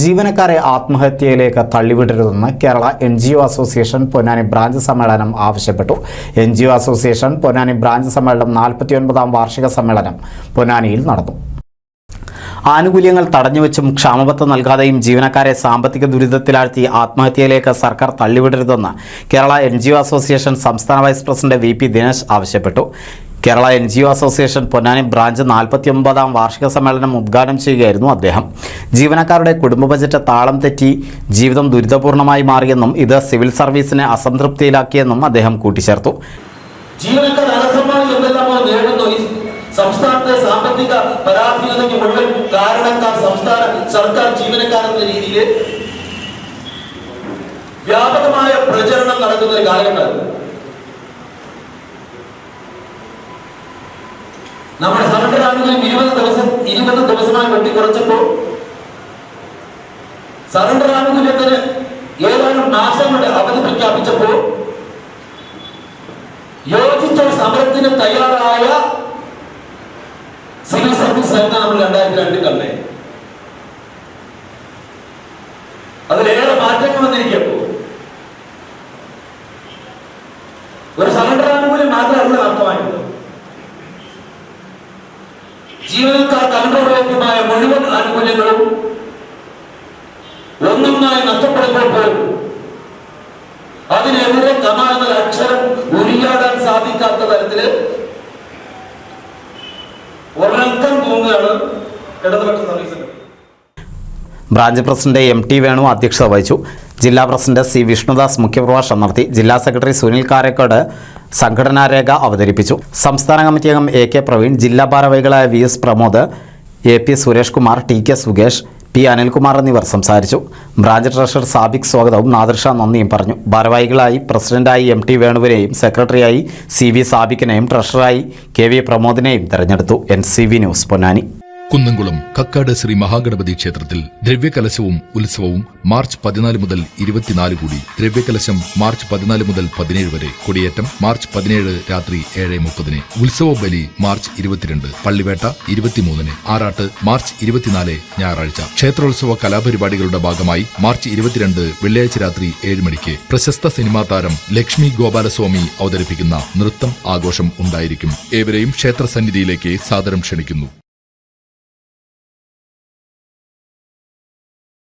ജീവനക്കാരെ ആത്മഹത്യയിലേക്ക് തള്ളിവിടരുതെന്ന് Kerala NGO association Ponnani branch സമ്മേളനം ആവശ്യപ്പെട്ടു. NGO അസോസിയേഷൻ പൊന്നാനി ബ്രാഞ്ച് സമ്മേളനം 49ാം വാർഷിക സമ്മേളനം പൊന്നാനിയിൽ നടന്നു. ആനുകൂല്യങ്ങൾ തടഞ്ഞുവെച്ചും ക്ഷാമബത്ത നൽകാതെയും ജീവനക്കാരെ സാമ്പത്തിക ദുരിതത്തിലാഴ്ത്തി ആത്മഹത്യയിലേക്ക് സർക്കാർ തള്ളിവിടരുതെന്ന് കേരള NGO അസോസിയേഷൻ സംസ്ഥാന വൈസ് പ്രസിഡന്റ് VP ദിനേശ് ആവശ്യപ്പെട്ടു. Kerala NGO association Ponnani branch 49ാം വാർഷിക സമ്മേളനം ഉദ്ഘാടനം ചെയ്യുകയായിരുന്നു അദ്ദേഹം. ജീവനക്കാരുടെ കുടുംബ ബജറ്റ് താളം തെറ്റി ജീവിതം ദുരിതപൂർണമായി മാറിയെന്നും ഇത് സിവിൽ സർവീസിനെ അസംതൃപ്തിയിലാക്കിയെന്നും അദ്ദേഹം കൂട്ടിച്ചേർത്തു. സംസ്ഥാനത്തെ സാമ്പത്തിക പരാധീനതയ്ക്ക് മുഴുവൻ കാരണക്കാർ സംസ്ഥാന സർക്കാർ ജീവനക്കാരെന്ന രീതിയിൽ വ്യാപകമായ പ്രചരണം നടക്കുന്ന ഒരു കാലഘട്ടം. നമ്മുടെ സറണ്ടർ ആനുകൂല്യം 20 ദിവസമായി വെട്ടിക്കുറച്ചപ്പോൾ സറണ്ടർ ആനുകൂല്യത്തിന് ഏതാനും മാസം കൊണ്ട് അവധി പ്രഖ്യാപിച്ചപ്പോൾ യോജിച്ച സമരത്തിന് തയ്യാറായ സിവിൽ സർവീസ് ആയിരുന്നു നമ്മൾ 2002 കണ്ടേ. അതിലേറെ മാറ്റങ്ങൾ വന്നിരിക്കുമ്പോൾ ഒരു സറണ്ടർ ആനുകൂല്യം മാത്രമല്ല അർത്ഥമായിട്ടുള്ളത്. ജീവനക്കാർക്ക് അനുഭവയോഗ്യമായ മുഴുവൻ ആനുകൂല്യങ്ങളും ഒന്നൊന്നായി നഷ്ടപ്പെടുമ്പോൾ പോലും അതിനെതിരെ കമ എന്ന അക്ഷരം ഉരിയാടാൻ സാധിക്കാത്ത തരത്തില് ഒരൽക്കം തൂങ്ങുകയാണ് ഇടതുപക്ഷ service. Branch president MT Venu അധ്യക്ഷത വഹിച്ചു. ജില്ലാ പ്രസിഡന്റ് C വിഷ്ണുദാസ് മുഖ്യപ്രഭാഷണം നടത്തി. ജില്ലാ സെക്രട്ടറി സുനിൽ കാരക്കോട് സംഘടനാരേഖ അവതരിപ്പിച്ചു. സംസ്ഥാന കമ്മിറ്റി അംഗം AK പ്രവീൺ, ജില്ലാ ഭാരവാഹികളായ VS Pramod, AP Suresh Kumar, TK Sukesh, P Anilkumar എന്നിവർ സംസാരിച്ചു. ബ്രാഞ്ച് ട്രഷറർ സാബിക് സ്വാഗതവും നാദിർഷ നന്ദിയും പറഞ്ഞു. ഭാരവാഹികളായി പ്രസിഡന്റായി MT വേണുവിനെയും സെക്രട്ടറിയായി CV സാബിക്കിനെയും ട്രഷററായി KV പ്രമോദിനെയും തെരഞ്ഞെടുത്തു. NCV news Ponnani. കുന്നംകുളം കക്കാട് ശ്രീ മഹാഗണപതി ക്ഷേത്രത്തിൽ ദ്രവ്യകലശവും ഉത്സവവും മാർച്ച് 14 മുതൽ 24 കൂടി. ദ്രവ്യകലശം മാർച്ച് 14 മുതൽ 17 വരെ. കൊടിയേറ്റം മാർച്ച് 17 രാത്രി 7:30. ഉത്സവ ബലി മാർച്ച് 22. പള്ളിവേട്ട 23. ആറാട്ട് മാർച്ച് 24 ഞായറാഴ്ച. ക്ഷേത്രോത്സവ കലാപരിപാടികളുടെ ഭാഗമായി മാർച്ച് 22 വെള്ളിയാഴ്ച രാത്രി 7 മണിക്ക് പ്രശസ്ത സിനിമാ താരം ലക്ഷ്മി ഗോപാലസ്വാമി അവതരിപ്പിക്കുന്ന നൃത്തം ആഘോഷം ഉണ്ടായിരിക്കും. ഏവരെയും ക്ഷേത്ര സന്നിധിയിലേക്ക് സാദരം ക്ഷണിക്കുന്നു.